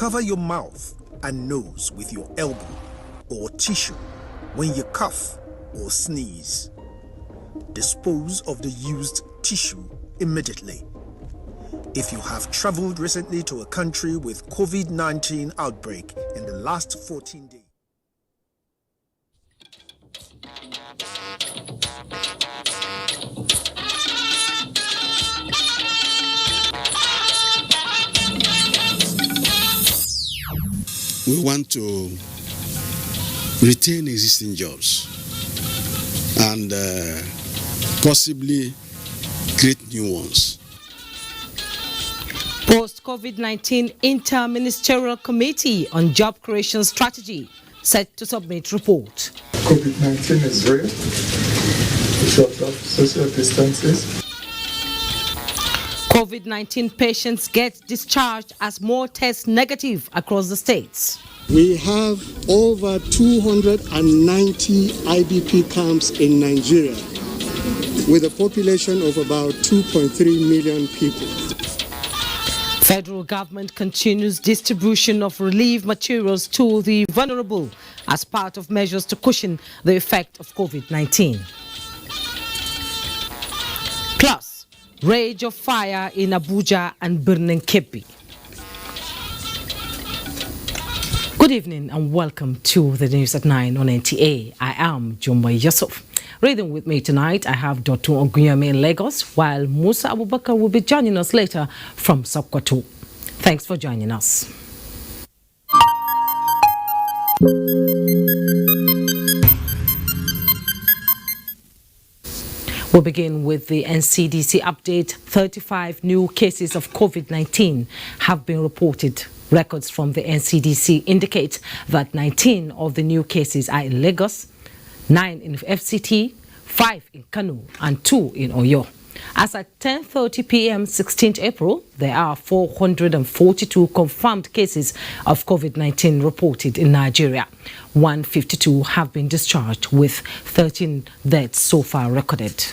Cover your mouth and nose with your elbow or tissue when you cough or sneeze. Dispose of the used tissue immediately. If you have traveled recently to a country with COVID-19 outbreak in the last 14 days. We want to retain existing jobs and possibly create new ones. Post-COVID-19 Inter-Ministerial Committee on Job Creation Strategy set to submit report. COVID-19 is real. Because of social distances. COVID-19 patients get discharged as more tests negative across the states. We have over 290 IDP camps in Nigeria with a population of about 2.3 million people. Federal government continues distribution of relief materials to the vulnerable as part of measures to cushion the effect of COVID-19. Plus, rage of fire in Abuja and burning Kebbi. Good evening and welcome to the News at 9 on NTA. I am Jumba Yusuf. Reading with me tonight, I have Dr. Ogunyame in Lagos, while Musa Abubakar will be joining us later from Sokoto. Thanks for joining us. We'll begin with the NCDC update. 35 new cases of COVID-19 have been reported. Records from the NCDC indicate that 19 of the new cases are in Lagos, 9 in FCT, 5 in Kano, and 2 in Oyo. As at 10:30 p.m. 16th April, there are 442 confirmed cases of COVID-19 reported in Nigeria. 152 have been discharged, with 13 deaths so far recorded.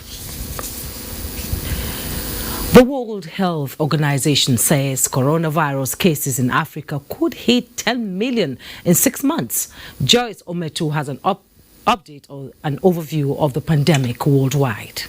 The World Health Organization says coronavirus cases in Africa could hit 10 million in 6 months. Joyce Ometu has an update or an overview of the pandemic worldwide.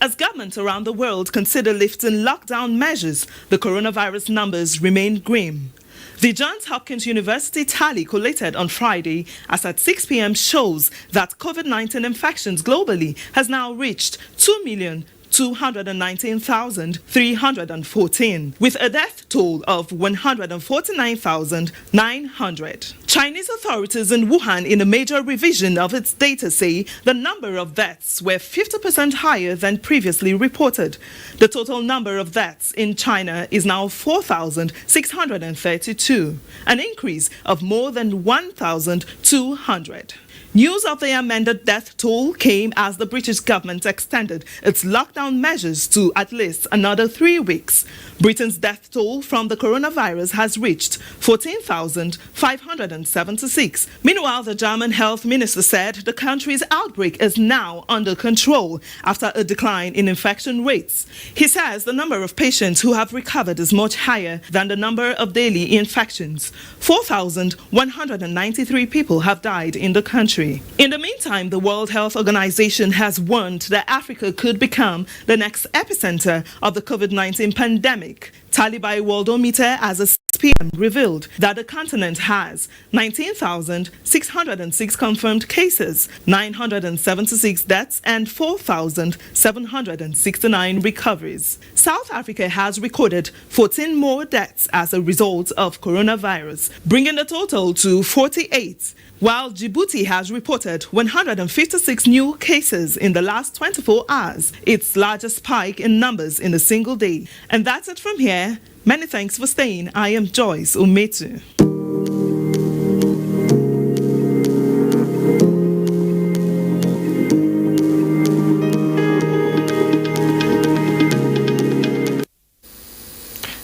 As governments around the world consider lifting lockdown measures, the coronavirus numbers remain grim. The Johns Hopkins University tally collated on Friday as at 6 p.m. shows that COVID-19 infections globally has now reached 2,219,314, with a death toll of 149,900. Chinese authorities in Wuhan, in a major revision of its data, say the number of deaths were 50% higher than previously reported. The total number of deaths in China is now 4,632, an increase of more than 1,200. News of the amended death toll came as the British government extended its lockdown measures to at least another 3 weeks. Britain's death toll from the coronavirus has reached 14,576. Meanwhile, the German health minister said the country's outbreak is now under control after a decline in infection rates. He says the number of patients who have recovered is much higher than the number of daily infections. 4,193 people have died in the country. In the meantime, the World Health Organization has warned that Africa could become the next epicenter of the COVID-19 pandemic. Tally by Worldometer as a 6 p.m. revealed that the continent has 19,606 confirmed cases, 976 deaths, and 4,769 recoveries. South Africa has recorded 14 more deaths as a result of coronavirus, bringing the total to 48. While Djibouti has reported 156 new cases in the last 24 hours, its largest spike in numbers in a single day. And that's it from here. Many thanks for staying. I am Joyce Umetu.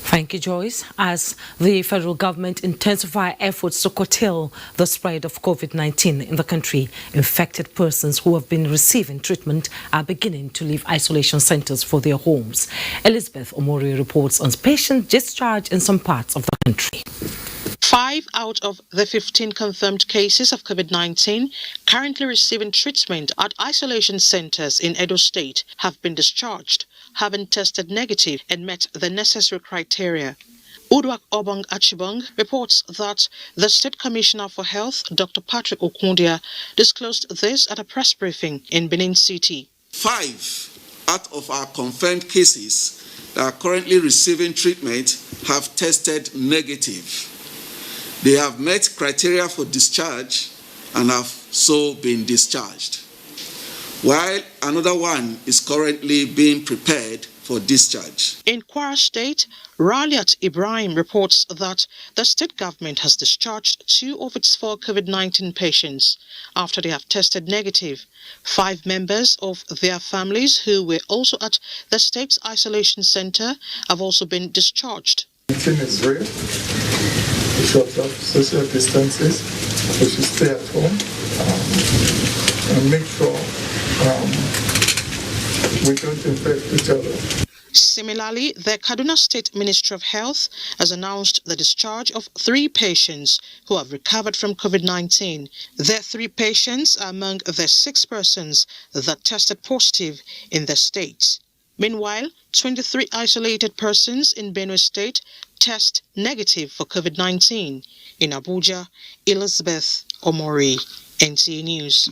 Thank Thank you, Joyce. As the federal government intensify efforts to curtail the spread of COVID-19 in the country, infected persons who have been receiving treatment are beginning to leave isolation centers for their homes. Elizabeth Omori reports on patient discharge in some parts of the country. 5 out of the 15 confirmed cases of COVID-19 currently receiving treatment at isolation centers in Edo State have been discharged, having tested negative and met the necessary criteria. Udwak Obong Achibong reports that the State Commissioner for Health, Dr. Patrick Okundia, disclosed this at a press briefing in Benin City. 5 out of our confirmed cases that are currently receiving treatment have tested negative. They have met criteria for discharge and have so been discharged, while another one is currently being prepared for discharge. In Kwara State, Raliat Ibrahim reports that the state government has discharged 2 of its 4 COVID-19 patients after they have tested negative. 5 members of their families who were also at the state's isolation center have also been discharged. COVID-19 is real. We should observe social distances. We should stay at home and make sure we don't infect each other. Similarly, the Kaduna State Ministry of Health has announced the discharge of 3 patients who have recovered from COVID-19. The 3 patients are among the 6 persons that tested positive in the state. Meanwhile, 23 isolated persons in Benue State test negative for COVID-19. In Abuja, Elizabeth Omori, NTA News.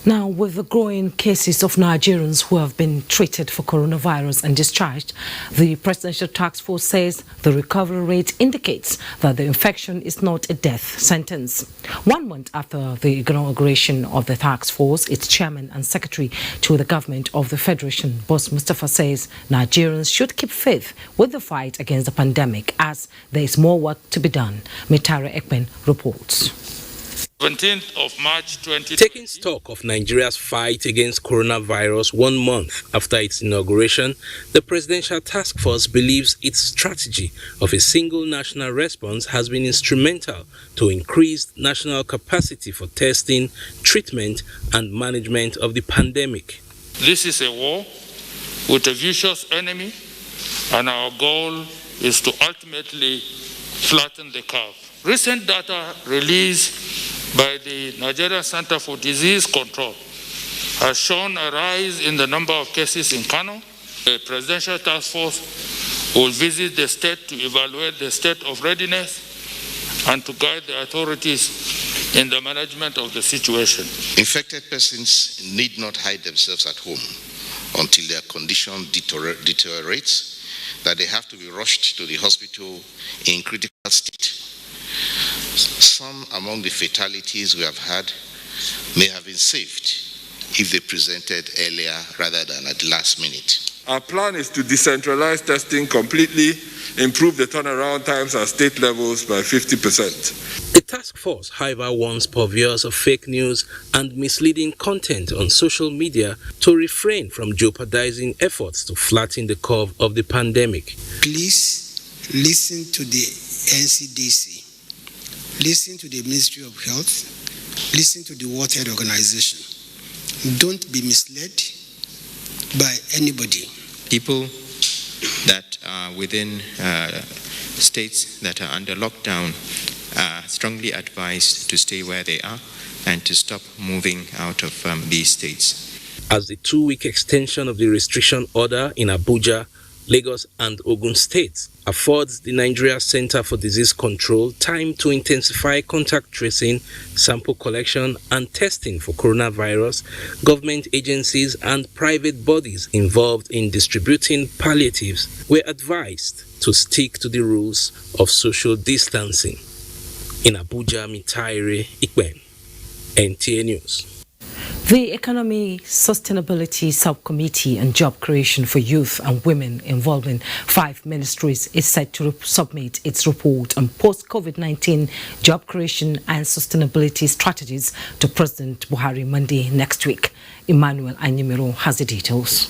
Now, with the growing cases of Nigerians who have been treated for coronavirus and discharged, the Presidential Task Force says the recovery rate indicates that the infection is not a death sentence. 1 month after the inauguration of the task force, its chairman and secretary to the government of the Federation, Boss Mustafa, says Nigerians should keep faith with the fight against the pandemic as there is more work to be done. Mitara Ekpen reports. 17th of March 2020. Taking stock of Nigeria's fight against coronavirus 1 month after its inauguration, the Presidential Task Force believes its strategy of a single national response has been instrumental to increase national capacity for testing, treatment, and management of the pandemic. This is a war with a vicious enemy, and our goal is to ultimately flatten the curve. Recent data released by the Nigerian Center for Disease Control has shown a rise in the number of cases in Kano. The Presidential Task Force will visit the state to evaluate the state of readiness and to guide the authorities in the management of the situation. Infected persons need not hide themselves at home until their condition deteriorates, that they have to be rushed to the hospital in critical state. Some among the fatalities we have had may have been saved if they presented earlier rather than at the last minute. Our plan is to decentralize testing completely, improve the turnaround times at state levels by 50%. The task force, however, warns purveyors of fake news and misleading content on social media to refrain from jeopardizing efforts to flatten the curve of the pandemic. Please listen to the NCDC. Listen to the Ministry of Health, listen to the World Health Organization. Don't be misled by anybody. People that are within states that are under lockdown are strongly advised to stay where they are and to stop moving out of these states. As the 2-week extension of the restriction order in Abuja, Lagos and Ogun states affords the Nigeria Center for Disease Control time to intensify contact tracing, sample collection and testing for coronavirus, government agencies and private bodies involved in distributing palliatives were advised to stick to the rules of social distancing. In Abuja, Mitaire Ikben, NTA News. The Economy Sustainability Subcommittee on Job Creation for Youth and Women involving 5 ministries is set to submit its report on post-COVID-19 job creation and sustainability strategies to President Buhari Monday next week. Emmanuel Anyimiro has the details.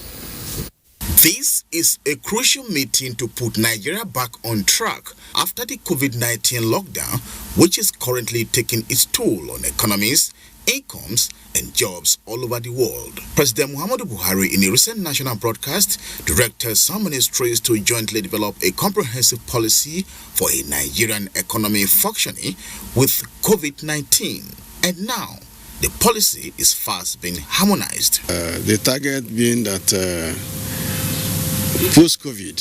This is a crucial meeting to put Nigeria back on track after the COVID-19 lockdown, which is currently taking its toll on economies, incomes, and jobs all over the world. President Muhammadu Buhari, in a recent national broadcast, directed some ministries to jointly develop a comprehensive policy for a Nigerian economy functioning with COVID-19. And now, the policy is fast being harmonized. The target being that post-COVID,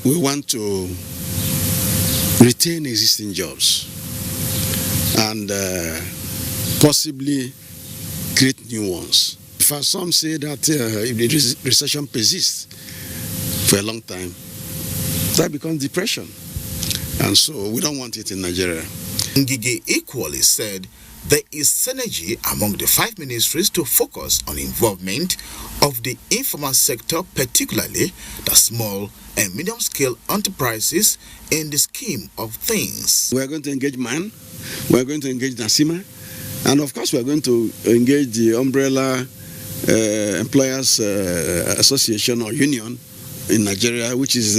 we want to retain existing jobs and possibly create new ones. For some say that if the recession persists for a long time, that becomes depression. And so we don't want it in Nigeria. Ngige equally said there is synergy among the 5 ministries to focus on involvement of the informal sector, particularly the small and medium-scale enterprises, in the scheme of things. We are going to engage MAN, we are going to engage NASIMA, and of course we are going to engage the Umbrella Employers Association or Union in Nigeria, which is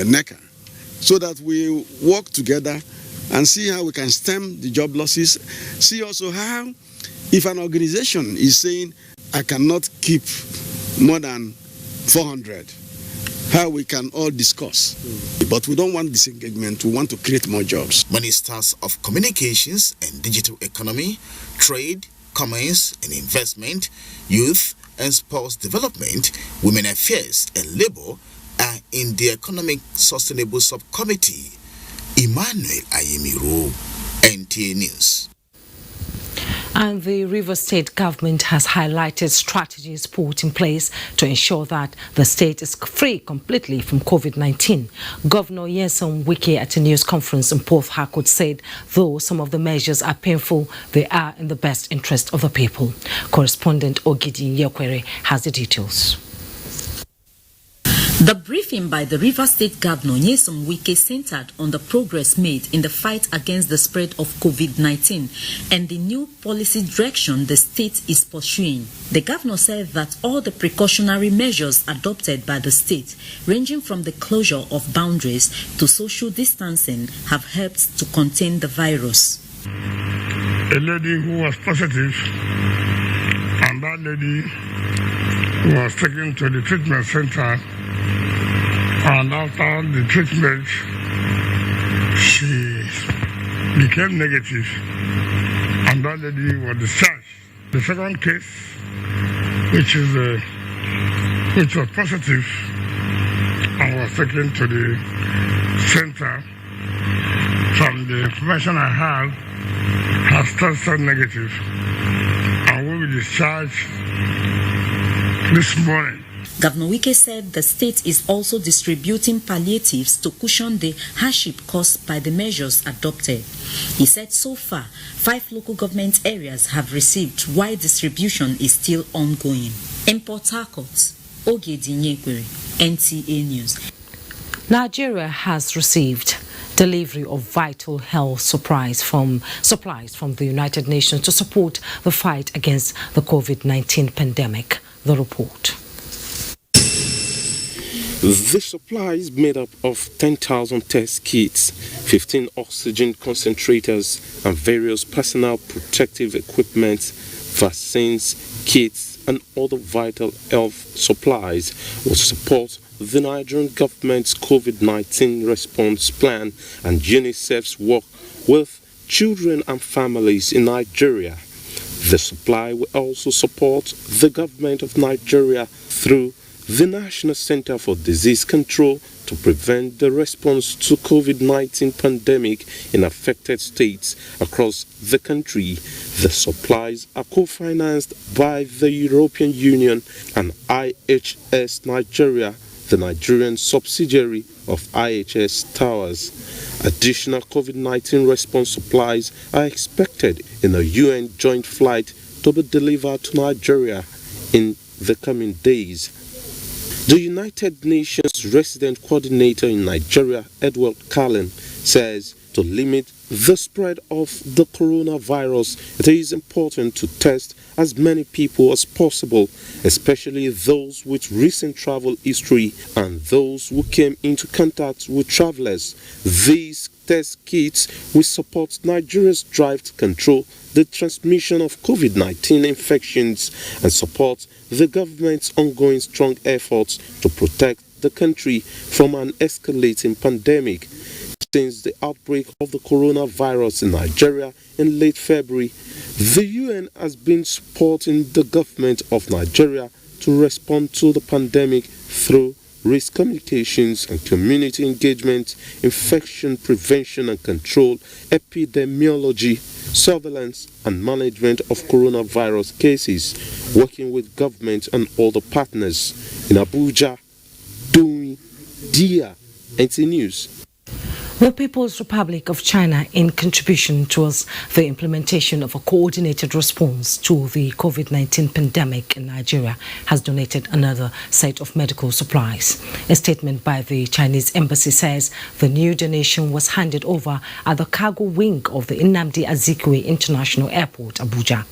NECA, so that we work together and see how we can stem the job losses. See also how, if an organization is saying, I cannot keep more than 400, how we can all discuss. But we don't want disengagement, we want to create more jobs. Ministers of Communications and Digital Economy, Trade, Commerce and Investment, Youth and Sports Development, Women Affairs and Labour are in the Economic Sustainable Subcommittee. Emmanuel Ayemiro, NTA News. And the Rivers State government has highlighted strategies put in place to ensure that the state is free completely from COVID-19. Governor Nyesom Wike at a news conference in Port Harcourt said, though some of the measures are painful, they are in the best interest of the people. Correspondent Ogidi Nyekwere has the details. The briefing by the Rivers State Governor Nyesom Wike centered on the progress made in the fight against the spread of COVID-19 and the new policy direction the state is pursuing. The governor said that all the precautionary measures adopted by the state, ranging from the closure of boundaries to social distancing, have helped to contain the virus. A lady who was positive, and that lady was taken to the treatment center. And after the treatment, she became negative, and that lady was discharged. The second case, which was positive and was taken to the center, from the information I have, has tested negative, and will be discharged this morning. Governor Wike said the state is also distributing palliatives to cushion the hardship caused by the measures adopted. He said so far, 5 local government areas have received, while distribution is still ongoing. In Port Harcourt, Ogedi Nyekwere, NTA News. Nigeria has received delivery of vital health supplies from the United Nations to support the fight against the COVID-19 pandemic. The report. The supply is made up of 10,000 test kits, 15 oxygen concentrators, and various personal protective equipment, vaccines, kits, and other vital health supplies will support the Nigerian government's COVID-19 response plan and UNICEF's work with children and families in Nigeria. The supply will also support the government of Nigeria through the National Center for Disease Control to prevent the response to COVID-19 pandemic in affected states across the country. The supplies are co-financed by the European Union and IHS Nigeria, the Nigerian subsidiary of IHS Towers. Additional COVID-19 response supplies are expected in a UN joint flight to be delivered to Nigeria in the coming days. The United Nations Resident Coordinator in Nigeria, Edward Cullen, says to limit the spread of the coronavirus, it is important to test as many people as possible, especially those with recent travel history and those who came into contact with travelers. These test kits will support Nigeria's drive to control the transmission of COVID-19 infections and support the government's ongoing strong efforts to protect the country from an escalating pandemic. Since the outbreak of the coronavirus in Nigeria in late February, the UN has been supporting the government of Nigeria to respond to the pandemic through risk communications and community engagement, infection prevention and control, epidemiology, surveillance and management of coronavirus cases, working with government and other partners. In Abuja, doing Dia, NTA News. The People's Republic of China, in contribution towards the implementation of a coordinated response to the COVID-19 pandemic in Nigeria, has donated another set of medical supplies. A statement by the Chinese embassy says the new donation was handed over at the cargo wing of the Nnamdi Azikiwe International Airport, Abuja.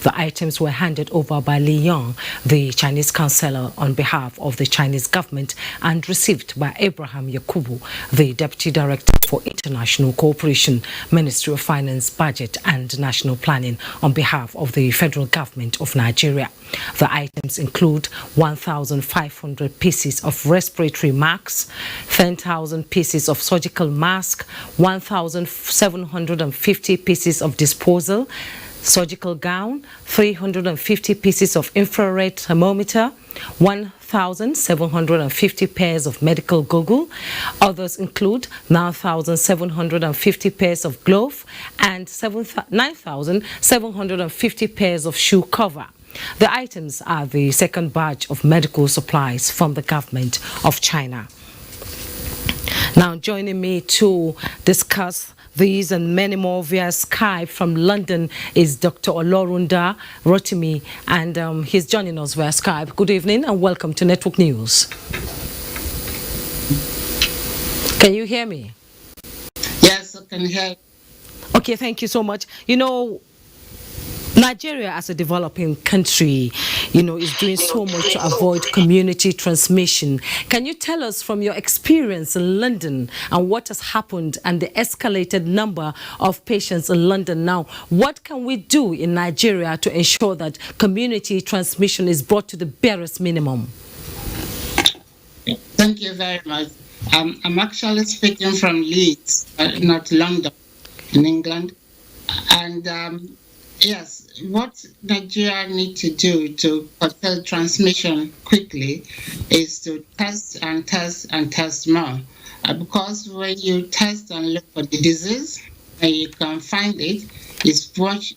The items were handed over by Li Yong, the Chinese counselor, on behalf of the Chinese government, and received by Abraham Yakubu, the Deputy Director for International Cooperation, Ministry of Finance, Budget and National Planning, on behalf of the federal government of Nigeria. The items include 1,500 pieces of respiratory masks, 10,000 pieces of surgical mask, 1,750 pieces of disposal, surgical gown, 350 pieces of infrared thermometer, 1,750 pairs of medical goggles. Others include 9,750 pairs of gloves and 9,750 pairs of shoe cover. The items are the second batch of medical supplies from the government of China. Now joining me to discuss these and many more via Skype from London is Dr. Olorunda Rotimi, and he's joining us via Skype. Good evening and welcome to Network News. Can you hear me? Yes, I can hear. Okay, thank you so much. You know, Nigeria as a developing country, is doing so much to avoid community transmission. Can you tell us from your experience in London and what has happened and the escalated number of patients in London now? What can we do in Nigeria to ensure that community transmission is brought to the barest minimum? Thank you very much. I'm actually speaking from Leeds, not London, in England. And yes, what Nigeria needs to do to curtail transmission quickly is to test and test and test more. Because when you test and look for the disease, and you can find it, it's much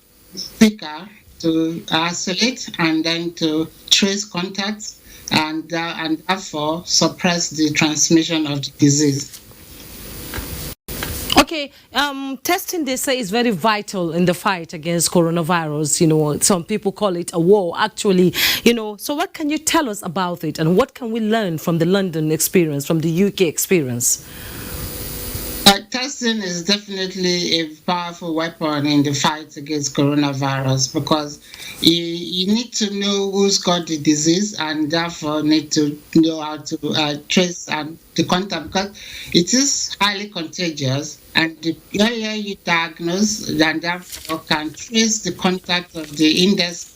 quicker to isolate and then to trace contacts and therefore suppress the transmission of the disease. Okay, testing, they say, is very vital in the fight against coronavirus. Some people call it a war, actually. So what can you tell us about it, and what can we learn from the London experience, from the UK experience? Testing is definitely a powerful weapon in the fight against coronavirus, because you need to know who's got the disease and therefore need to know how to trace the contact, because it is highly contagious, and the earlier you diagnose and therefore can trace the contact of the index,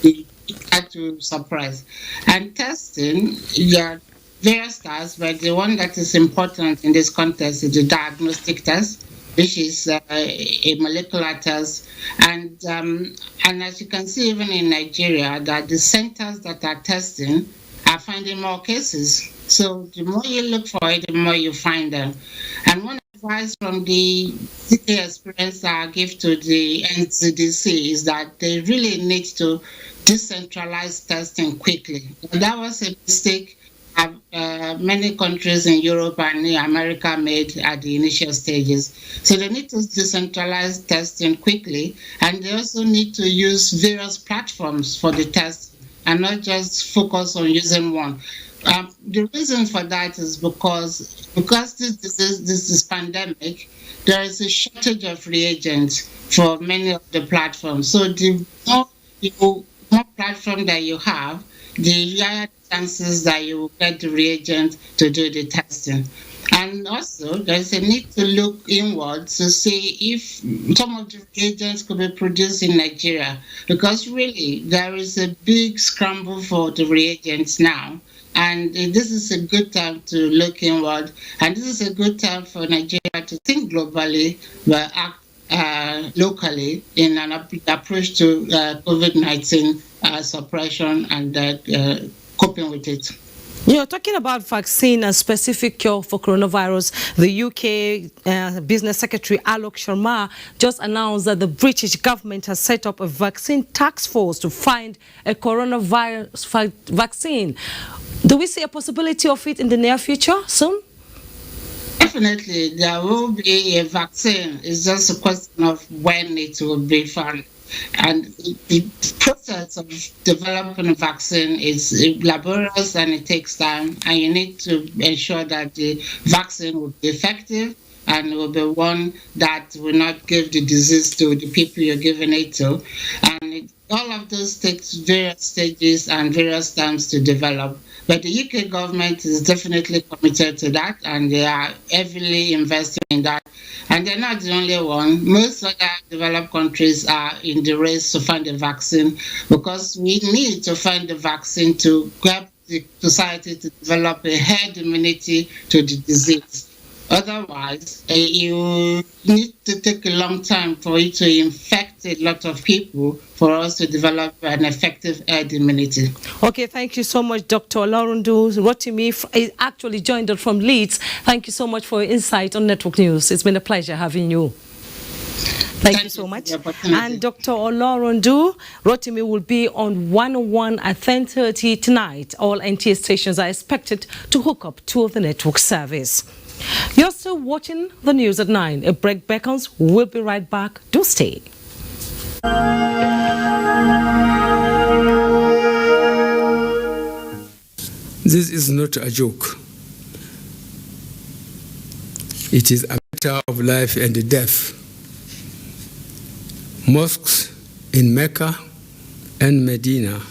you have to suppress. And testing, various tests, but the one that is important in this context is the diagnostic test, which is a molecular test. And as you can see, even in Nigeria, that the centers that are testing are finding more cases. So the more you look for it, the more you find them. And one advice from the CK experience I give to the NCDC is that they really need to decentralize testing quickly. And that was a mistake many countries in Europe and America made at the initial stages. So they need to decentralize testing quickly, and they also need to use various platforms for the test and not just focus on using one. The reason for that is because this pandemic, there is a shortage of reagents for many of the platforms. So the more platform that you have, the higher chances that you will get the reagent to do the testing. And also, there's a need to look inward to see if some of the reagents could be produced in Nigeria, because really there is a big scramble for the reagents now. And this is a good time to look inward, and this is a good time for Nigeria to think globally but act locally in an approach to COVID-19 suppression and coping with it. You're talking about vaccine and specific cure for coronavirus. The UK Business Secretary Alok Sharma just announced that the British government has set up a vaccine task force to find a coronavirus vaccine. Do we see a possibility of it in the near future soon? Definitely, there will be a vaccine. It's just a question of when it will be found. And the process of developing a vaccine is laborious and it takes time. And you need to ensure that the vaccine will be effective and will be one that will not give the disease to the people you're giving it to. And all of those takes various stages and various times to develop. But the UK government is definitely committed to that, and they are heavily investing in that. And they're not the only one. Most other developed countries are in the race to find a vaccine, because we need to find a vaccine to help the society to develop a herd immunity to the disease. Otherwise, you need to take a long time for it to infect a lot of people for us to develop an effective herd immunity. Okay, thank you so much, Dr. Olorundu. Rotimi actually joined us from Leeds. Thank you so much for your insight on Network News. It's been a pleasure having you. Thank you so much. And Dr. Olorundu, Rotimi will be on 101 at 10:30 tonight. All NTA stations are expected to hook up to the network service. You're still watching the news at 9. A break beckons. We'll be right back. Do stay. This is not a joke. It is a matter of life and death. Mosques in Mecca and Medina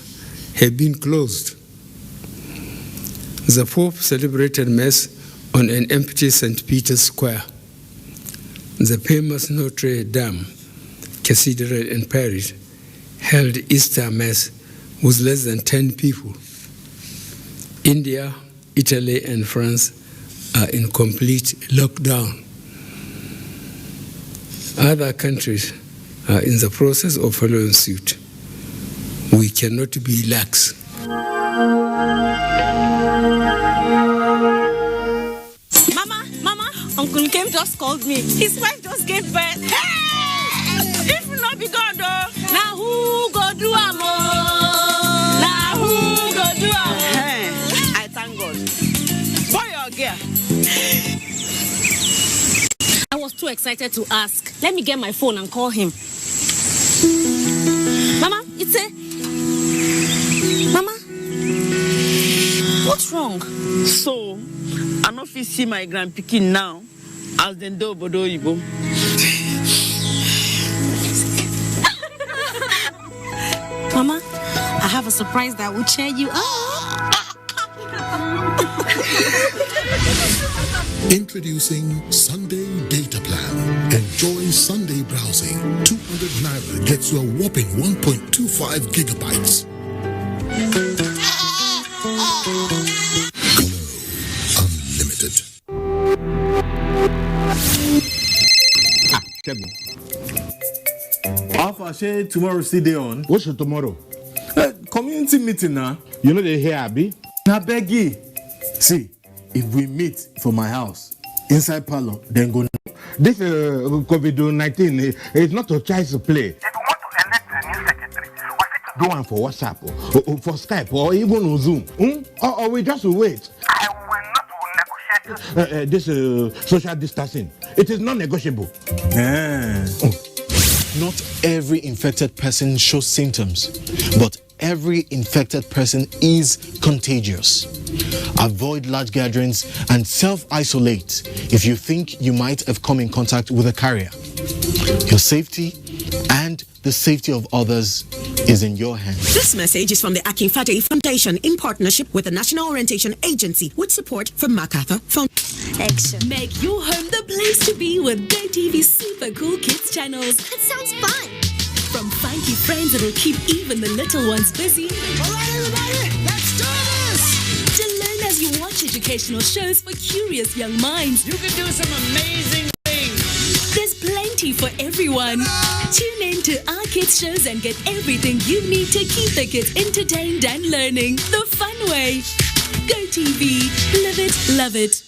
have been closed. The Pope celebrated Mass on an empty St. Peter's Square. The famous Notre Dame Cathedral in Paris held Easter Mass with less than 10 people. India, Italy, and France are in complete lockdown. Other countries are in the process of following suit. We cannot be lax. Mama, Uncle Kem just called me. His wife just gave birth. Hey! If we not be God, though, now who go do am? Now who go do am? Hey, I thank God. Boy or girl? I was too excited to ask. Let me get my phone and call him. Mama, it's a... Mama, what's wrong? So, I no fit see my grandpikin now as dem do obodo oyibo. Mama, I have a surprise that will cheer you up. Introducing Sunday Data Plan. Enjoy Sunday browsing. 200 Naira gets you a whopping 1.25 gigabytes. Glow Unlimited. Alpha, say tomorrow still day on. What's your tomorrow? Community meeting now. You know they here, Abi? Now beggy. See, if we meet for my house, inside parlor, then go. This COVID-19 is not a child's play. If you want to elect a new secretary, we fit to do one for WhatsApp, or for Skype, or even on Zoom. Or we just wait. I will not negotiate this social distancing. It is non-negotiable. Not every infected person shows symptoms, but every infected person is contagious. Avoid large gatherings and self-isolate if you think you might have come in contact with a carrier. Your safety and the safety of others is in your hands. This message is from the Akinfade Foundation in partnership with the National Orientation Agency with support from MacArthur Foundation. Make your home the place to be with GoTV's super cool kids channels. That sounds fun. From funky friends that'll keep even the little ones busy. All right, everybody, let's do this! To learn as you watch educational shows for curious young minds. You can do some amazing things. There's plenty for everyone. Tune in to our kids shows and get everything you need to keep the kids entertained and learning the fun way. GoTV, live it, love it.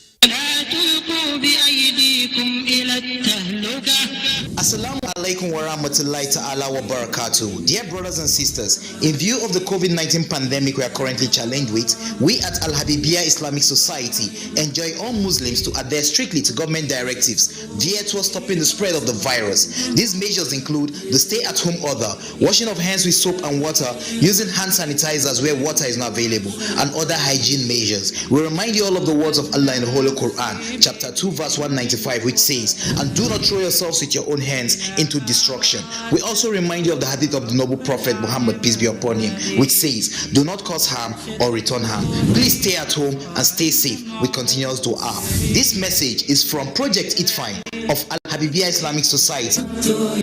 Assalamu alaikum wa rahmatullahi ta'ala wa barakatuh. Dear brothers and sisters, in view of the COVID-19 pandemic we are currently challenged with, we at Al-Habibiyya Islamic Society enjoin all Muslims to adhere strictly to government directives geared towards stopping the spread of the virus. These measures include the stay-at-home order, washing of hands with soap and water, using hand sanitizers where water is not available, and other hygiene measures. We remind you all of the words of Allah in the Holy Quran, chapter 2, verse 195, which says, "And do not throw yourselves with your own hands into destruction." We also remind you of the hadith of the noble prophet Muhammad, peace be upon him, which says, "Do not cause harm or return harm." Please stay at home and stay safe with continuous dua. This message is from Project Itfine of Al-Habibiyya Islamic Society.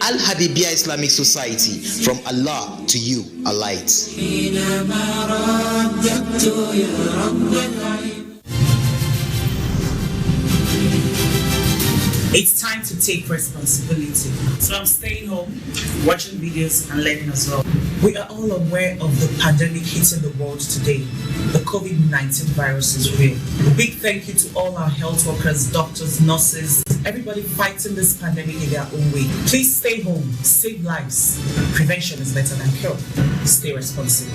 Al-Habibiyya Islamic Society, from Allah to you, a light. It's time to take responsibility. So I'm staying home, watching videos and learning as well. We are all aware of the pandemic hitting the world today. The COVID-19 virus is real. A big thank you to all our health workers, doctors, nurses, everybody fighting this pandemic in their own way. Please stay home, save lives. Prevention is better than cure. Stay responsible.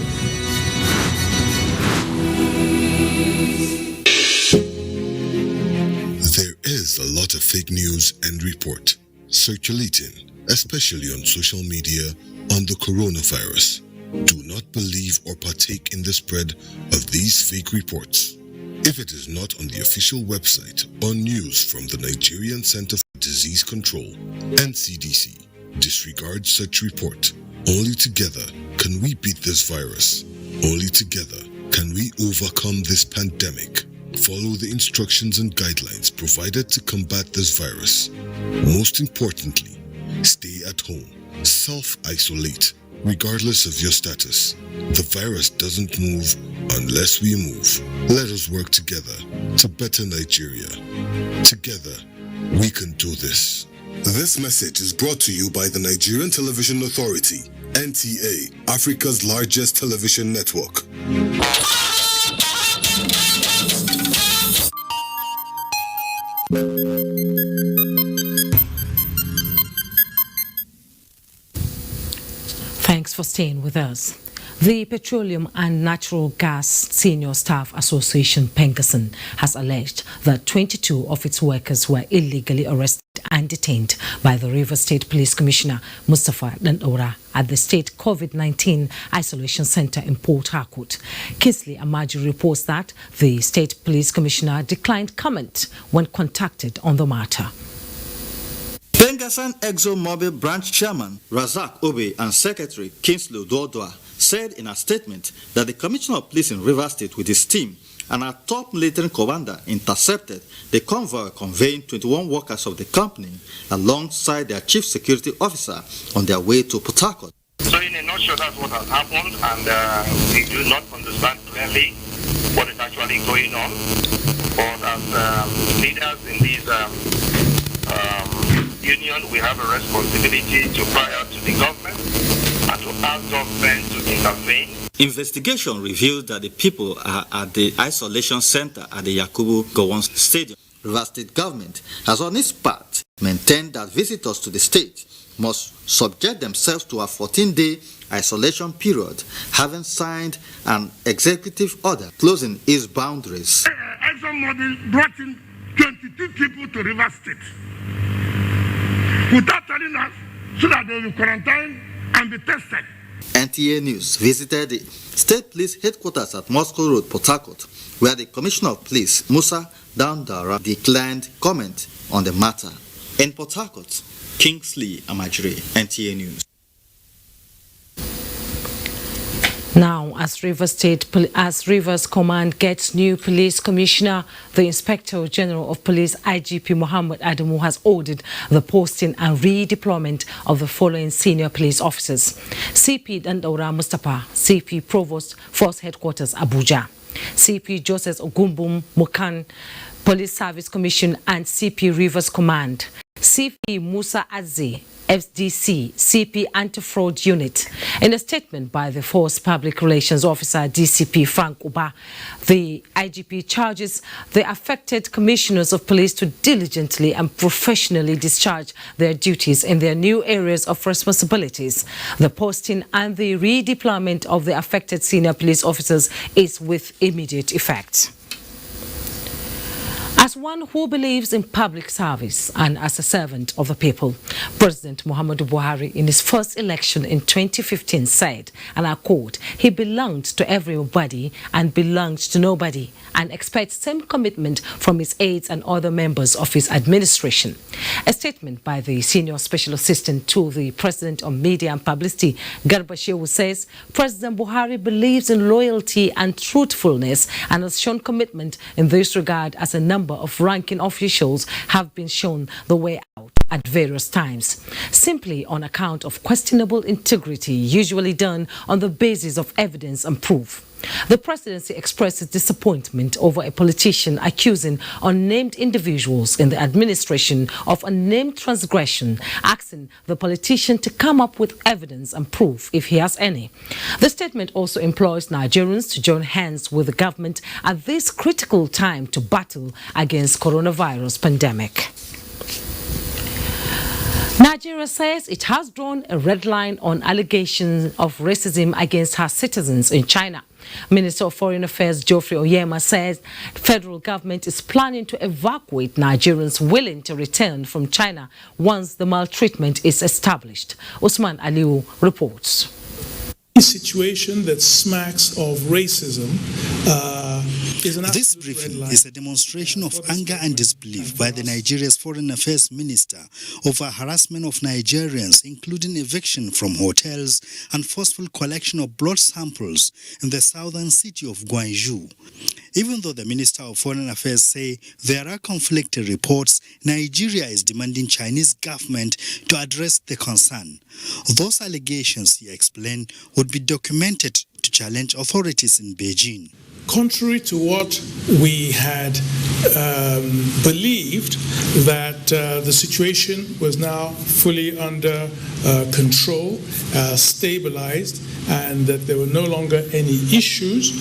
There is a lot of fake news and report circulating, especially on social media, on the coronavirus. Do not believe or partake in the spread of these fake reports. If it is not on the official website or news from the Nigerian Center for Disease Control, NCDC, disregard such report. Only together can we beat this virus. Only together can we overcome this pandemic. Follow the instructions and guidelines provided to combat this virus. Most importantly, stay at home. Self-isolate, regardless of your status. The virus doesn't move unless we move. Let us work together to better Nigeria. Together, we can do this. This message is brought to you by the Nigerian Television Authority, NTA, Africa's largest television network. Thanks for staying with us. The Petroleum and Natural Gas Senior Staff Association, Pengasan, has alleged that 22 of its workers were illegally arrested and detained by the Rivers State Police Commissioner Mustafa Dandora at the State COVID-19 Isolation Center in Port Harcourt. Kisley Amaju reports that the State Police Commissioner declined comment when contacted on the matter. Pengasan ExxonMobil branch chairman Razak Obe and secretary Kingsley Dodua said in a statement that the Commissioner of Police in Rivers State with his team and our top military commander intercepted the convoy conveying 21 workers of the company alongside their chief security officer on their way to Port Harcourt. So in a nutshell, that's what has happened, and we do not understand clearly what is actually going on. But as leaders in this union, we have a responsibility to cry out to the government and to ask government to intervene. Investigation revealed that the people are at the isolation center at the Yakubu Gowon Stadium. Rivers State government has on its part maintained that visitors to the state must subject themselves to a 14-day isolation period, having signed an executive order closing its boundaries. ExxonMobil brought in 22 people to Rivers State without telling us so that they will quarantine and be tested. NTA News visited the State Police Headquarters at Moscow Road, Port Harcourt, where the Commissioner of Police, Musa Dandara, declined comment on the matter. In Port Harcourt, Kingsley Amajiri, NTA News. Now, as Rivers Command gets new police commissioner, the Inspector General of Police, IGP Muhammad Adamu, has ordered the posting and redeployment of the following senior police officers: CP Dandaura Mustapha, CP Provost, Force Headquarters, Abuja; CP Joseph Ogumbum Mukan, Police Service Commission and CP Rivers Command; CP Musa Azzi, FDC, CP Anti-Fraud Unit. In a statement by the Force Public Relations Officer, DCP Frank Uba, the IGP charges the affected commissioners of police to diligently and professionally discharge their duties in their new areas of responsibilities. The posting and the redeployment of the affected senior police officers is with immediate effect. As one who believes in public service and as a servant of the people, President Muhammadu Buhari, in his first election in 2015, said, and I quote, he belonged to everybody and belonged to nobody, and expects same commitment from his aides and other members of his administration. A statement by the Senior Special Assistant to the President on Media and Publicity, Garba Shehu, says, President Buhari believes in loyalty and truthfulness and has shown commitment in this regard as a number of ranking officials have been shown the way out at various times, simply on account of questionable integrity, usually done on the basis of evidence and proof. The presidency expresses disappointment over a politician accusing unnamed individuals in the administration of unnamed transgression, asking the politician to come up with evidence and proof if he has any. The statement also implores Nigerians to join hands with the government at this critical time to battle against coronavirus pandemic. Nigeria says it has drawn a red line on allegations of racism against her citizens in China. Minister of Foreign Affairs Geoffrey Oyema says the federal government is planning to evacuate Nigerians willing to return from China once the maltreatment is established. Usman Aliu reports. A situation that smacks of racism This briefing is a demonstration of anger and disbelief by the Nigeria's Foreign Affairs Minister over harassment of Nigerians, including eviction from hotels and forceful collection of blood samples in the southern city of Guangzhou. Even though the Minister of Foreign Affairs say there are conflicting reports, Nigeria is demanding Chinese government to address the concern. Those allegations, he explained, would be documented to challenge authorities in Beijing. Contrary to what we had believed, that the situation was now fully under control, stabilized, and that there were no longer any issues,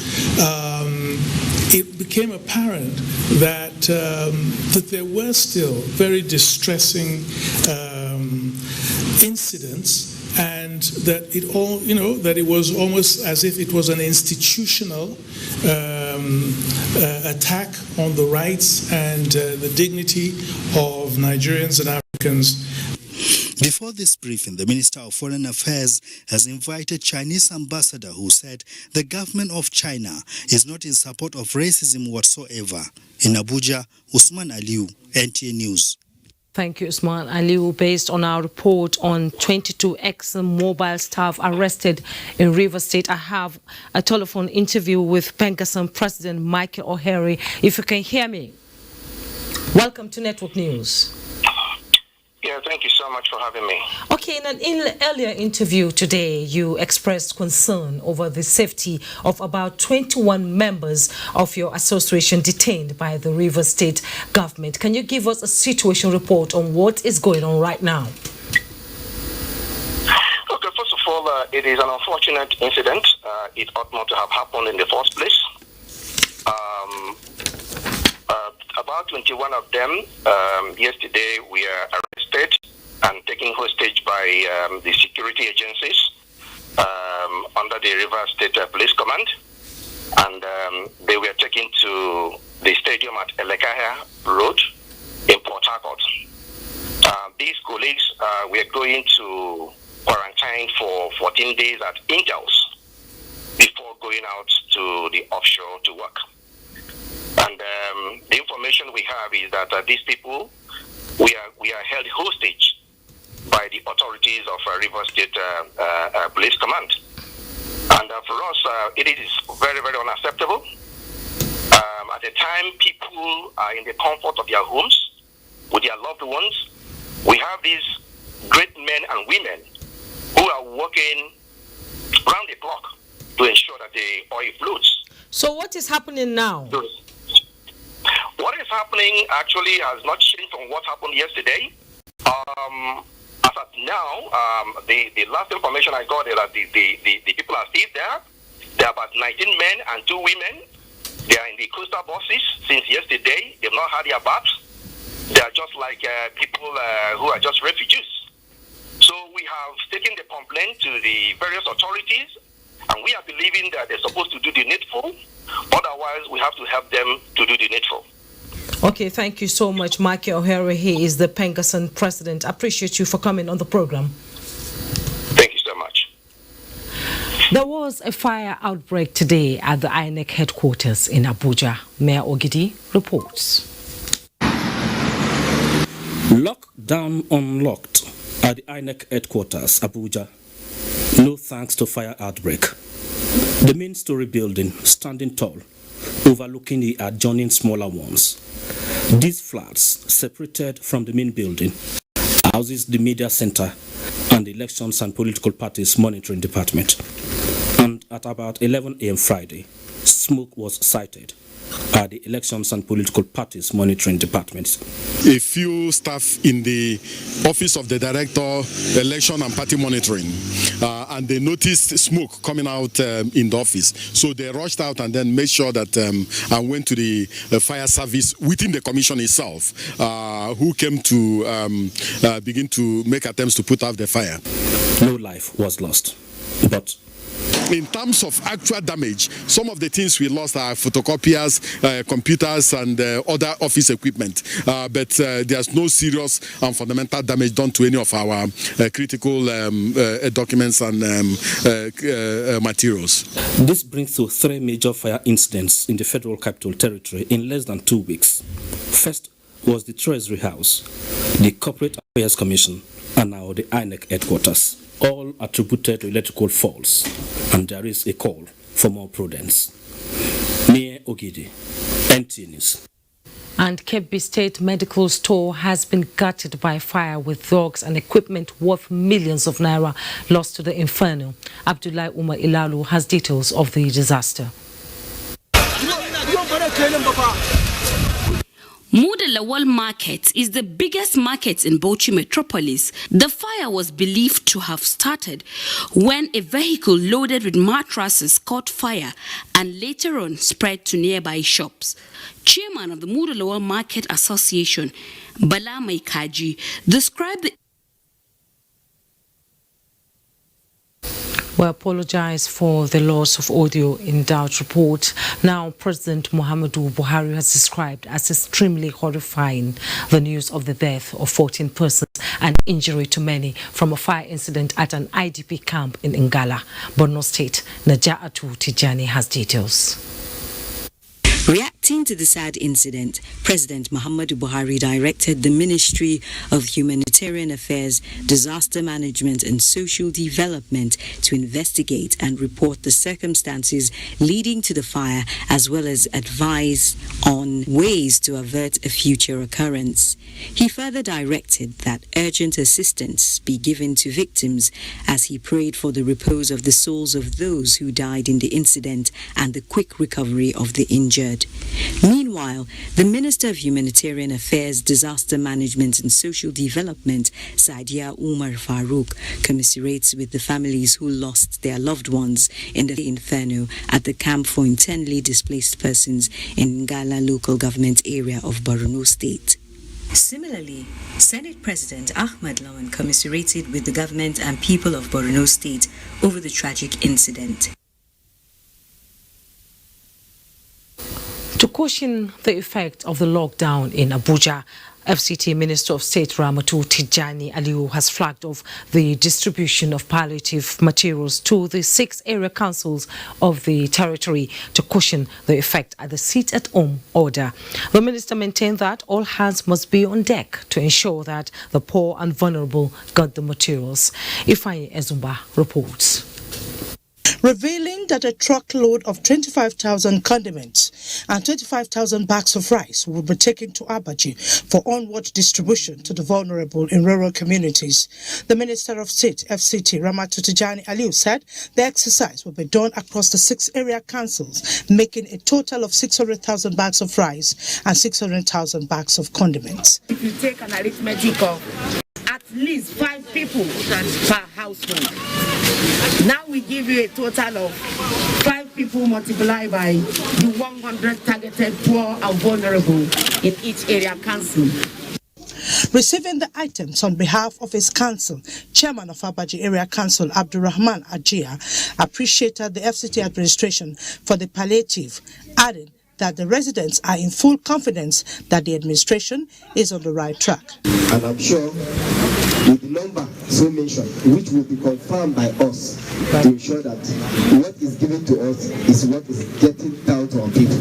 it became apparent that that there were still very distressing incidents, and that it all, that it was almost as if it was an institutional attack on the rights and the dignity of Nigerians and Africans. Before this briefing, the Minister of Foreign Affairs has invited Chinese ambassador who said the government of China is not in support of racism whatsoever. In Abuja, Usman Aliu, NTA News. Thank you, Usman Aliu. Based on our report on 22 ExxonMobil staff arrested in Rivers State, I have a telephone interview with Pengassan President Michael O'Hare. If you can hear me, welcome to Network News. Yeah, thank you so much for having me. Okay, in an earlier interview today, you expressed concern over the safety of about 21 members of your association detained by the Rivers State government. Can you give us a situation report on what is going on right now? Okay, first of all, it is an unfortunate incident. It ought not to have happened in the first place. About 21 of them, yesterday, we are arrested and taken hostage by the security agencies under the Rivers State Police Command. And they were taken to the stadium at Elekahia Road in Port Harcourt. These colleagues were going to quarantined for 14 days at Intel's before going out to the offshore to work. And the information we have is that these people, we are held hostage by the authorities of Rivers State Police Command. And for us, it is very, very unacceptable. At the time, people are in the comfort of their homes with their loved ones. We have these great men and women who are working round the clock to ensure that the oil floats. So what is happening now? What is happening actually has not changed from what happened yesterday. As of now, the last information I got is that the people are still there. There are about 19 men and 2 women. They are in the coastal buses since yesterday. They've not had their baths. They are just like people who are just refugees. So we have taken the complaint to the various authorities, and we are believing that they're supposed to do the needful. Otherwise, we have to help them to do the needful. Okay, thank you so much, Mike O'Hara. He is the Pengassan president. I appreciate you for coming on the program. Thank you so much. There was a fire outbreak today at the INEC headquarters in Abuja. Mayor Ogidi reports. Lockdown unlocked at the INEC headquarters, Abuja. No thanks to fire outbreak. The main story building standing tall, overlooking the adjoining smaller ones. These flats, separated from the main building, houses the media center and the elections and political parties monitoring department. And at about 11 a.m. Friday, smoke was sighted at the elections and political parties monitoring department. A few staff in the office of the director, election and party monitoring, and they noticed smoke coming out in the office. So they rushed out and then made sure that and went to the fire service within the commission itself, who came to begin to make attempts to put out the fire. No life was lost, but in terms of actual damage, some of the things we lost are photocopiers, computers, and other office equipment. But there's no serious and fundamental damage done to any of our critical documents and materials. This brings to 3 major fire incidents in the Federal Capital Territory in less than 2 weeks. First was the Treasury House, the Corporate Affairs Commission, and now the INEC headquarters. All attributed to electrical faults, and there is a call for more prudence. Mayor Ogidi, NTA News. And Kebbi State Medical Store has been gutted by fire, with drugs and equipment worth millions of naira lost to the inferno. Abdullahi Umar Ilalu has details of the disaster. Mudalawal Market is the biggest market in Bauchi metropolis. The fire was believed to have started when a vehicle loaded with mattresses caught fire and later on spread to nearby shops. Chairman of the Mudalawal Market Association, Bala Maikaji, described the We apologize for the loss of audio in that report. Now, President Muhammadu Buhari has described as extremely horrifying the news of the death of 14 persons and injury to many from a fire incident at an IDP camp in Ngala, Borno State. Naja'atu Tijani has details. Reacting to the sad incident, President Muhammadu Buhari directed the Ministry of Humanitarian Affairs, Disaster Management and Social Development to investigate and report the circumstances leading to the fire, as well as advise on ways to avert a future occurrence. He further directed that urgent assistance be given to victims, as he prayed for the repose of the souls of those who died in the incident and the quick recovery of the injured. Meanwhile, the Minister of Humanitarian Affairs, Disaster Management and Social Development, Saidia Umar Farouk, commiserates with the families who lost their loved ones in the inferno at the camp for internally displaced persons in Ngala local government area of Borno State. Similarly, Senate President Ahmad Lawan commiserated with the government and people of Borno State over the tragic incident. To caution the effect of the lockdown in Abuja, FCT Minister of State Ramatu Tijani Aliu has flagged off the distribution of palliative materials to the 6 area councils of the territory to cushion the effect at the sit-at-home order. The minister maintained that all hands must be on deck to ensure that the poor and vulnerable got the materials. Ifeanyi Ezumba reports. Revealing that a truckload of 25,000 condiments and 25,000 bags of rice will be taken to Abaji for onward distribution to the vulnerable in rural communities. The Minister of State, FCT, Ramatu Tijani Aliu, said the exercise will be done across the 6 area councils, making a total of 600,000 bags of rice and 600,000 bags of condiments. If you take an arithmetic of at least 5 people per household, now we give you a total of 5 people multiplied by the 100 targeted poor and vulnerable in each area council. Receiving the items on behalf of his council, Chairman of Abaji Area Council Abdurrahman Ajia appreciated the FCT administration for the palliative, adding that the residents are in full confidence that the administration is on the right track. And I'm sure with the number so mentioned, which will be confirmed by us to ensure that what is given to us is what is getting down to our people.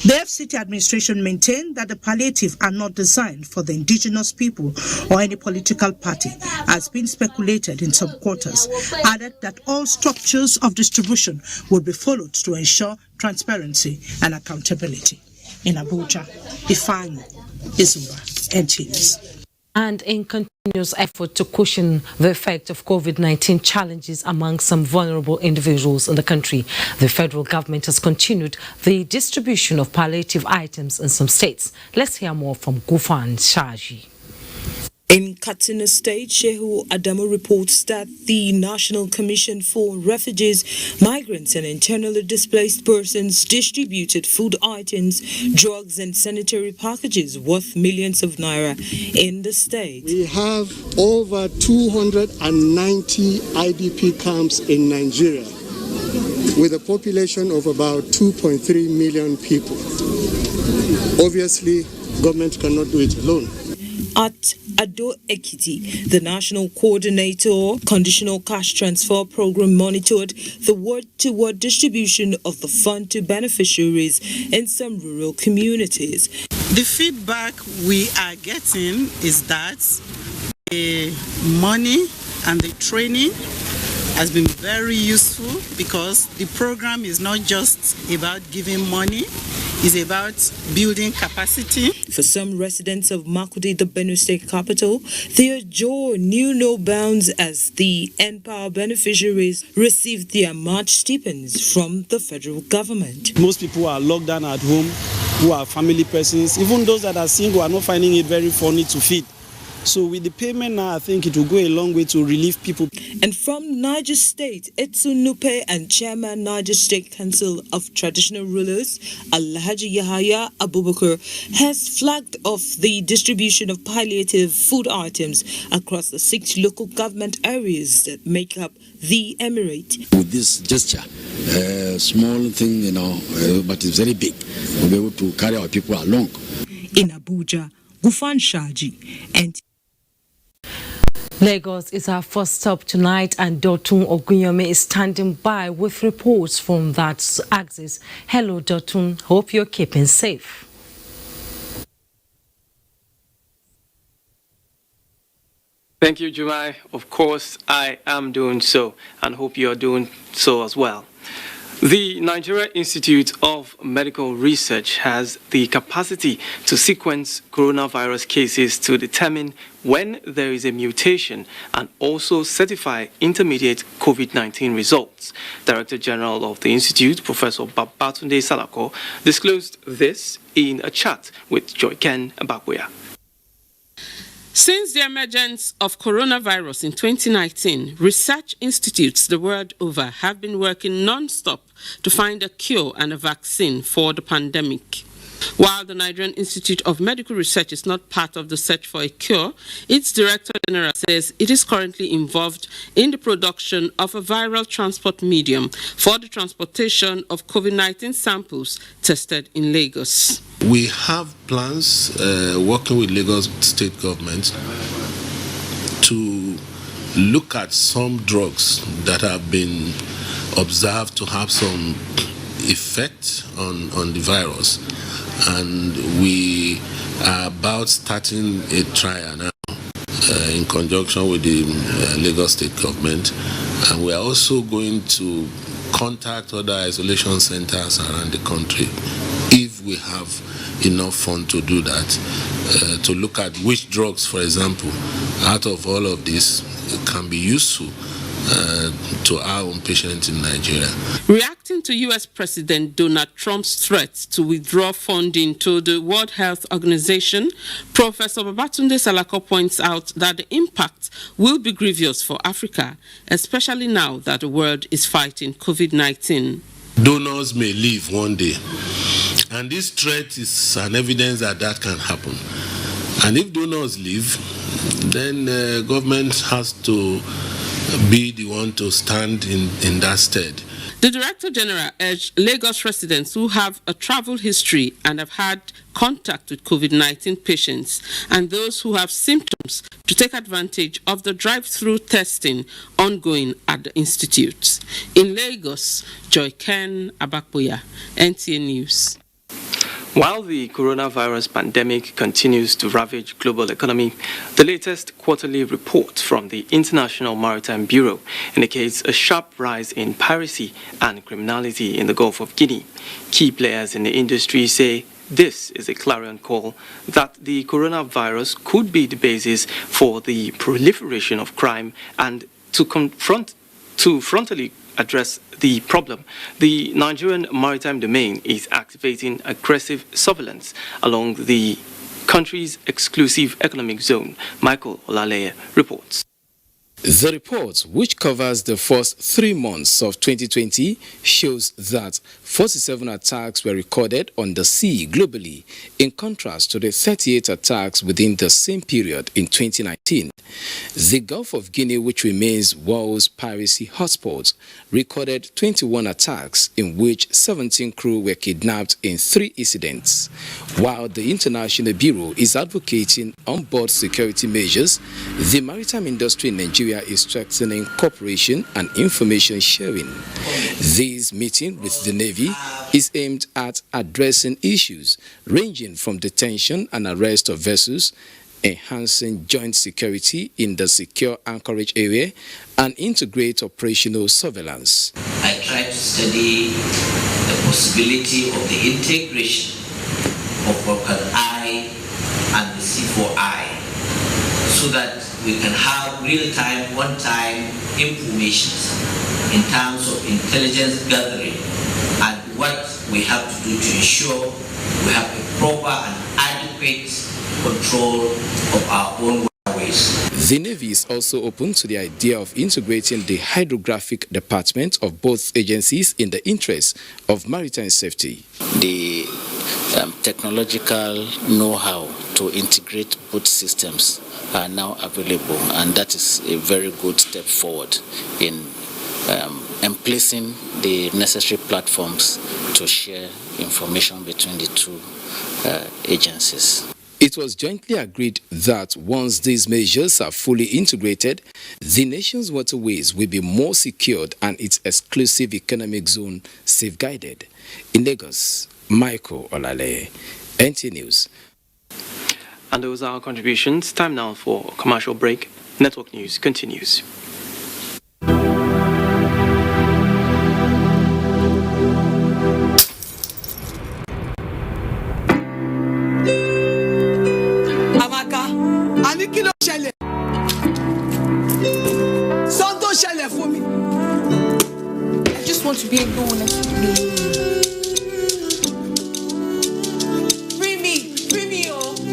The FCT administration maintained that the palliative are not designed for the indigenous people or any political party, as been speculated in some quarters. Added that all structures of distribution would be followed to ensure transparency and accountability. In Abuja, Ifeanyi Ezumba, NTA. And in continuous effort to cushion the effect of COVID-19 challenges among some vulnerable individuals in the country, the federal government has continued the distribution of palliative items in some states. Let's hear more from Gufan Shaji. In Katsina State, Shehu Adamu reports that the National Commission for Refugees, Migrants and Internally Displaced Persons distributed food items, drugs and sanitary packages worth millions of naira in the state. We have over 290 IDP camps in Nigeria with a population of about 2.3 million people. Obviously, government cannot do it alone. At Ado Ekiti, the National Coordinator Conditional Cash Transfer Program monitored the word-to-word distribution of the fund to beneficiaries in some rural communities. The feedback we are getting is that the money and the training has been very useful because the program is not just about giving money, it's about building capacity. For some residents of Makurdi, the Benue State capital, their joy knew no bounds as the NPower beneficiaries received their March stipends from the federal government. Most people are locked down at home, who are family persons. Even those that are single are not finding it very funny to feed. So with the payment now, I think it will go a long way to relieve people. And from Niger State, Etsu Nupe and Chairman Niger State Council of Traditional Rulers, Alhaji Yahaya Abubakar, has flagged off the distribution of palliative food items across the 6 local government areas that make up the emirate. With this gesture, small thing, but it's very big. We'll be able to carry our people along. In Abuja, Gufan Shaji and Lagos is our first stop tonight, and Dotun Ogunyome is standing by with reports from that axis. Hello, Dotun. Hope you're keeping safe. Thank you, Jumai. Of course, I am doing so, and hope you're doing so as well. The Nigeria Institute of Medical Research has the capacity to sequence coronavirus cases to determine when there is a mutation and also certify intermediate COVID-19 results. Director General of the Institute, Professor Babatunde Salako, disclosed this in a chat with Joyken Ababuya. Since the emergence of coronavirus in 2019, research institutes the world over have been working non-stop to find a cure and a vaccine for the pandemic. While the Nigerian Institute of Medical Research is not part of the search for a cure, its Director General says it is currently involved in the production of a viral transport medium for the transportation of COVID-19 samples tested in Lagos. We have plans working with Lagos State Government to look at some drugs that have been observed to have some effect on the virus, and we are about starting a trial now in conjunction with the Lagos State Government, and we are also going to contact other isolation centers around the country if we have enough fund to do that, to look at which drugs, for example, out of all of this can be useful to our own patients in Nigeria. Reacting to U.S. President Donald Trump's threat to withdraw funding to the World Health Organization, Professor Babatunde Salako points out that the impact will be grievous for Africa, especially now that the world is fighting COVID-19. Donors may leave one day, and this threat is an evidence that that can happen. And if donors leave, then government has to be the one to stand in that stead. The Director General urged Lagos residents who have a travel history and have had contact with COVID-19 patients and those who have symptoms to take advantage of the drive-through testing ongoing at the institute. In Lagos, Joy Ken Abakboya, NTA News. While the coronavirus pandemic continues to ravage global economy, the latest quarterly report from the International Maritime Bureau indicates a sharp rise in piracy and criminality in the Gulf of Guinea. Key players in the industry say this is a clarion call that the coronavirus could be the basis for the proliferation of crime, and to frontally address the problem, the Nigerian maritime domain is activating aggressive surveillance along the country's exclusive economic zone. Michael Olaleye reports. The report, which covers the first 3 months of 2020, shows that 47 attacks were recorded on the sea globally, in contrast to the 38 attacks within the same period in 2019. The Gulf of Guinea, which remains world's piracy hotspot, recorded 21 attacks in which 17 crew were kidnapped in 3 incidents. While the International Bureau is advocating on-board security measures, the maritime industry in Nigeria is strengthening cooperation and information sharing. This meeting with the Navy is aimed at addressing issues ranging from detention and arrest of vessels, enhancing joint security in the secure anchorage area, and integrate operational surveillance. I tried to study the possibility of the integration of Vulcan I and the C4I so that we can have real-time, one-time information in terms of intelligence gathering and what we have to do to ensure we have a proper and adequate control of our own waterways. The Navy is also open to the idea of integrating the hydrographic department of both agencies in the interest of maritime safety. The technological know-how to integrate both systems are now available, and that is a very good step forward in placing the necessary platforms to share information between the two agencies. It was jointly agreed that once these measures are fully integrated, the nation's waterways will be more secured and its exclusive economic zone safeguarded. In Lagos, Michael Olaleye, NTA News. And those are our contributions. Time now for a commercial break. Network News continues. Amaka, ani kí ló ṣẹlẹ̀? Sọ́n tó ṣẹlẹ̀ fún mi. I just want to be alone.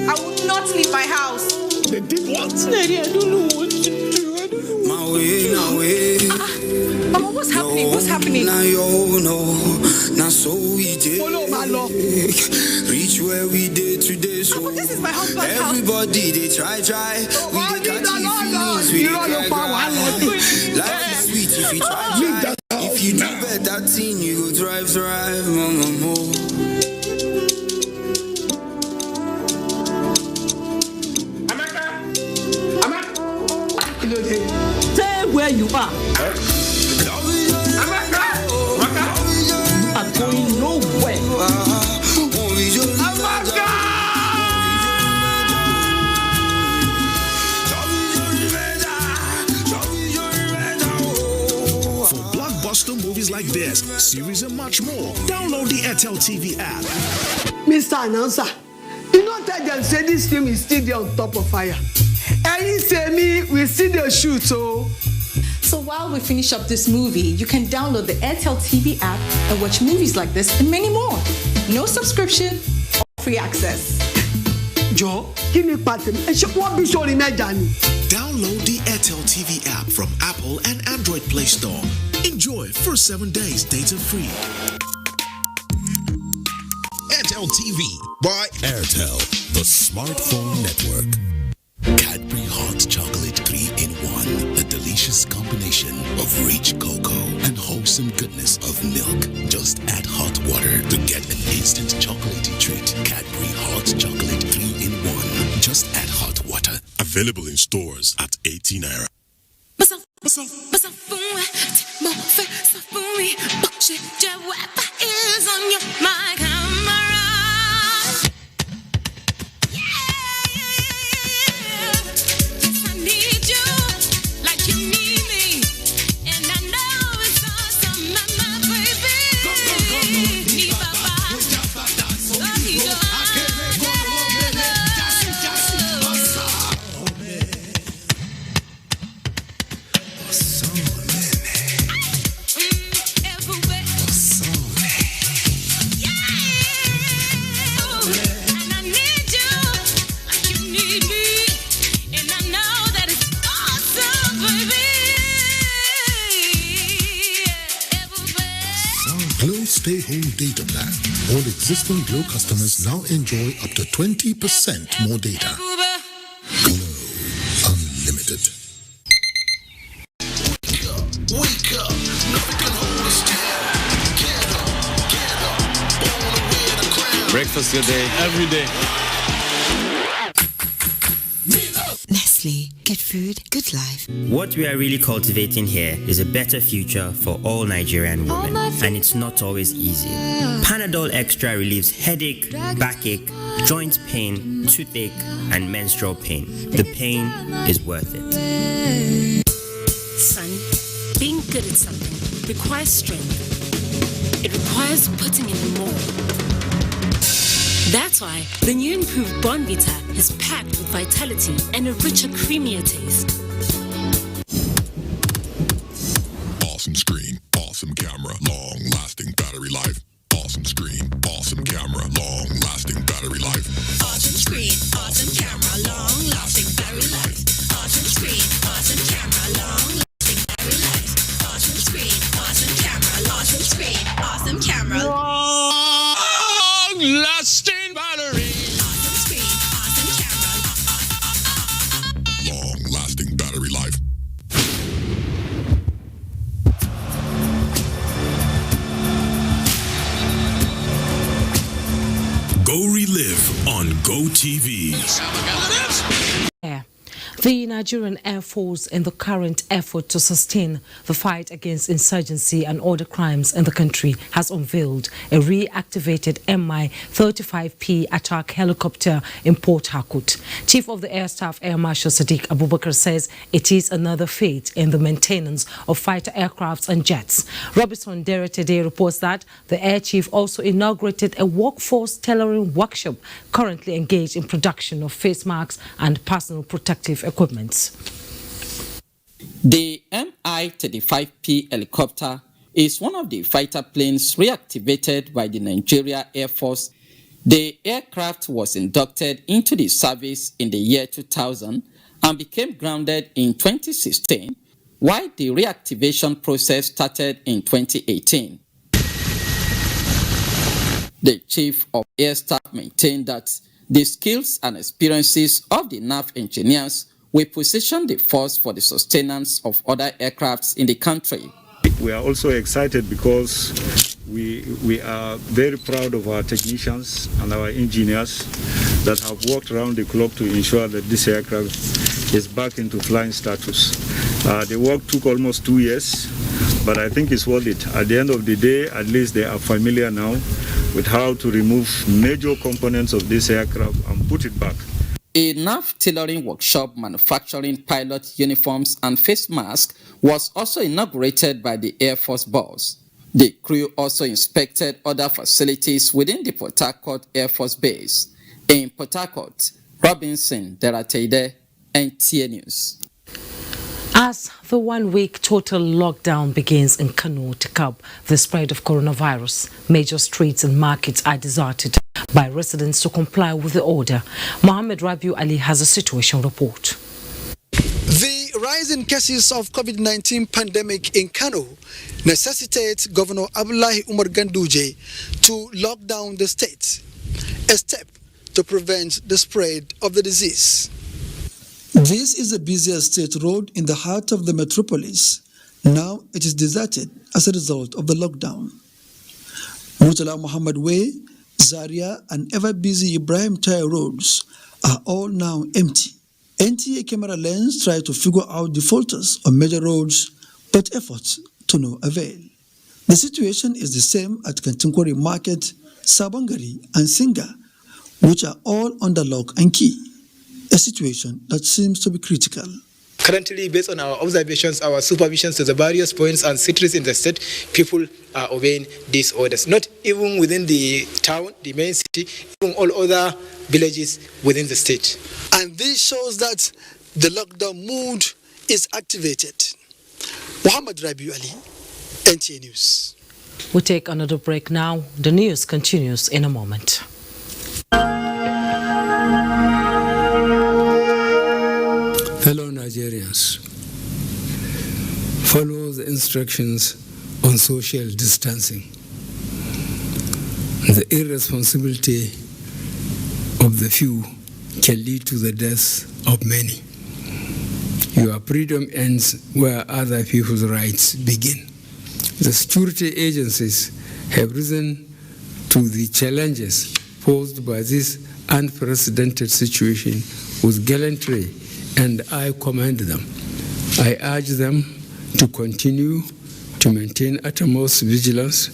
I will not leave my house. They did what? Daddy, I don't know what to do. I don't know. My way. Mama, what's happening? What's happening? No. Now so we did. Follow my law. Reach where we did today. So this is my husband's everybody they try. We dey catch feelings. We dey cry. Life is sweet if you try. If you do better thing, you go drive. Mama. Stay where you are. I'm going nowhere. For blockbuster movies like this, series and much more, download the Airtel TV app. Mr. Announcer, you know tell them say this film is still there on top of fire. And you say me, we see the shoot, so while we finish up this movie, you can download the Airtel TV app and watch movies like this and many more. No subscription or free access. Joe, give me pattern. And what be showing me, Johnny? Download the Airtel TV app from Apple and Android Play Store. Enjoy for 7 days data free. Airtel TV by Airtel, the smartphone network. Cadbury Hot Chocolate 3-in-1, a delicious combination of rich cocoa and wholesome goodness of milk. Just add hot water to get an instant chocolatey treat. Cadbury Hot Chocolate 3-in-1. Just add hot water. Available in stores at 18 naira. Is on your my camera. Stay home data plan. All existing Glow customers now enjoy up to 20% more data. Glow Unlimited. Wake up. Nothing can hold us down. Breakfast your day, every day. Nestle, good food, good life. What we are really cultivating here is a better future for all Nigerian women, and it's not always easy. Panadol Extra relieves headache, backache, joint pain, toothache, and menstrual pain. The pain is worth it. Son, being good at something requires strength. It requires putting in more. That's why the new improved Bonvita is packed with vitality and a richer, creamier taste. Awesome screen, awesome camera, long-lasting battery life. Awesome screen, awesome camera, long-lasting battery life. Awesome screen, awesome camera, long-lasting battery life. Awesome screen, awesome camera, long-lasting battery life. Awesome screen, awesome camera, awesome screen, awesome camera. Long-lasting battery. Awesome screen, awesome camera. Long-lasting battery life. Go relive on Go TV. The Nigerian Air Force, in the current effort to sustain the fight against insurgency and other crimes in the country, has unveiled a reactivated Mi-35P attack helicopter in Port Harcourt. Chief of the Air Staff, Air Marshal Sadiq Abubakar, says it is another feat in the maintenance of fighter aircrafts and jets. Robinson Dere today reports that the Air Chief also inaugurated a workforce tailoring workshop currently engaged in production of face masks and personal protective equipment. The Mi-35P helicopter is one of the fighter planes reactivated by the Nigeria Air Force. The aircraft was inducted into the service in the year 2000 and became grounded in 2016, while the reactivation process started in 2018. The Chief of Air Staff maintained that the skills and experiences of the NAF engineers will position the force for the sustenance of other aircrafts in the country. We are also excited because we are very proud of our technicians and our engineers that have worked around the clock to ensure that this aircraft is back into flying status. The work took almost 2 years, but I think it's worth it. At the end of the day, at least they are familiar now with how to remove major components of this aircraft and put it back. A NAF tailoring workshop manufacturing pilot uniforms and face masks was also inaugurated by the Air Force boss. The crew also inspected other facilities within the Port Harcourt Air Force Base. In Port Harcourt, Robinson Deratede, NTA News. As the one-week total lockdown begins in Kano to curb the spread of coronavirus, major streets and markets are deserted by residents to comply with the order. Mohammed Rabiu Ali has a situation report. The rise in cases of COVID-19 pandemic in Kano necessitates Governor Abdullahi Umar Ganduje to lock down the state, a step to prevent the spread of the disease. This is the busiest state road in the heart of the metropolis. Now it is deserted as a result of the lockdown. Murtala Muhammad Way, Zaria and ever-busy Ibrahim Tire roads are all now empty. NTA camera lens try to figure out the faults on major roads, but efforts to no avail. The situation is the same at Kantinkwari Market, Sabangari and Singa, which are all under lock and key. A situation that seems to be critical. Currently, based on our observations, our supervisions to the various points and cities in the state, people are obeying these orders. Not even within the town, the main city, even all other villages within the state. And this shows that the lockdown mood is activated. Muhammad Rabiu Ali, NTA News. We take another break now. The news continues in a moment. Fellow Nigerians, follow the instructions on social distancing. The irresponsibility of the few can lead to the death of many. Your freedom ends where other people's rights begin. The security agencies have risen to the challenges posed by this unprecedented situation with gallantry, and I commend them. I urge them to continue to maintain utmost vigilance,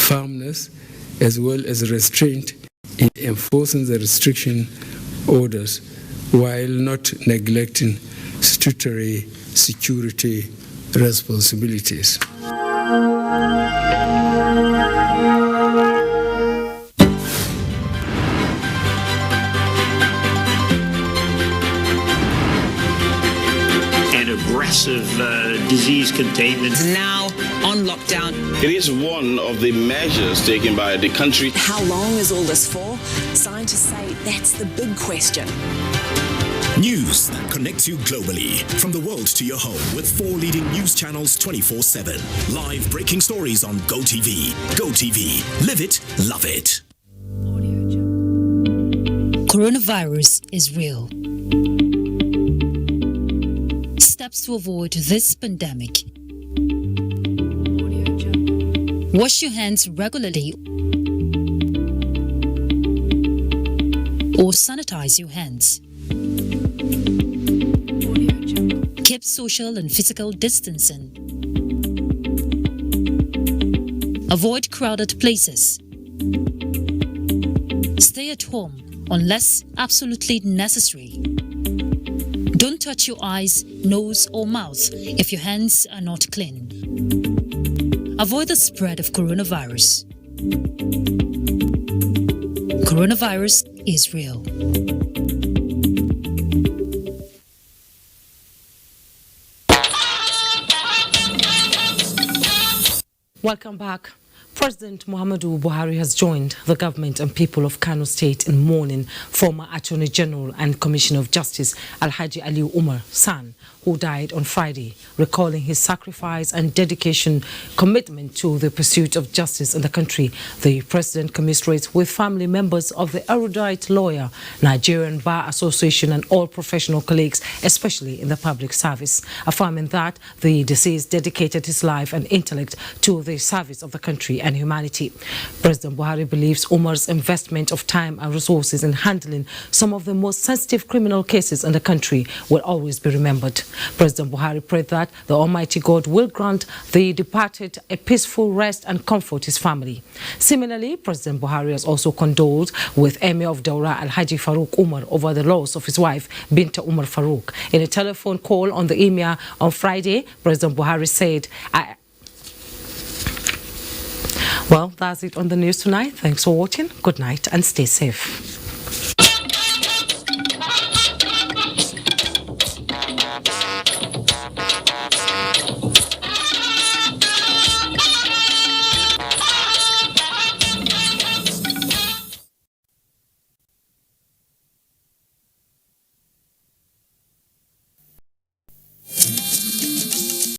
firmness, as well as restraint in enforcing the restriction orders while not neglecting statutory security responsibilities. Aggressive disease containment. Now on lockdown. It is one of the measures taken by the country. How long is all this for? Scientists say that's the big question. News that connects you globally, from the world to your home, with 4 leading news channels 24/7. Live breaking stories on GoTV. GoTV. Live it, love it. Coronavirus is real. Steps to avoid this pandemic. Wash your hands regularly or sanitize your hands. Keep social and physical distancing. Avoid crowded places. Stay at home unless absolutely necessary. Don't touch your eyes, nose or mouth if your hands are not clean. Avoid the spread of coronavirus. Coronavirus is real. Welcome back. President Muhammadu Buhari has joined the government and people of Kano State in mourning former Attorney General and Commissioner of Justice Alhaji Aliyu Umar San, who died on Friday, recalling his sacrifice and dedication, commitment to the pursuit of justice in the country. The president commiserates with family members of the erudite lawyer, Nigerian Bar Association, and all professional colleagues, especially in the public service, affirming that the deceased dedicated his life and intellect to the service of the country and humanity. President Buhari believes Umar's investment of time and resources in handling some of the most sensitive criminal cases in the country will always be remembered. President Buhari prayed that the Almighty God will grant the departed a peaceful rest and comfort his family. Similarly, President Buhari has also condoled with Emir of Daura Alhaji Farouk Umar over the loss of his wife, Binta Umar Farouk. In a telephone call on the Emir on Friday, President Buhari said, Well, that's it on the news tonight. Thanks for watching. Good night and stay safe.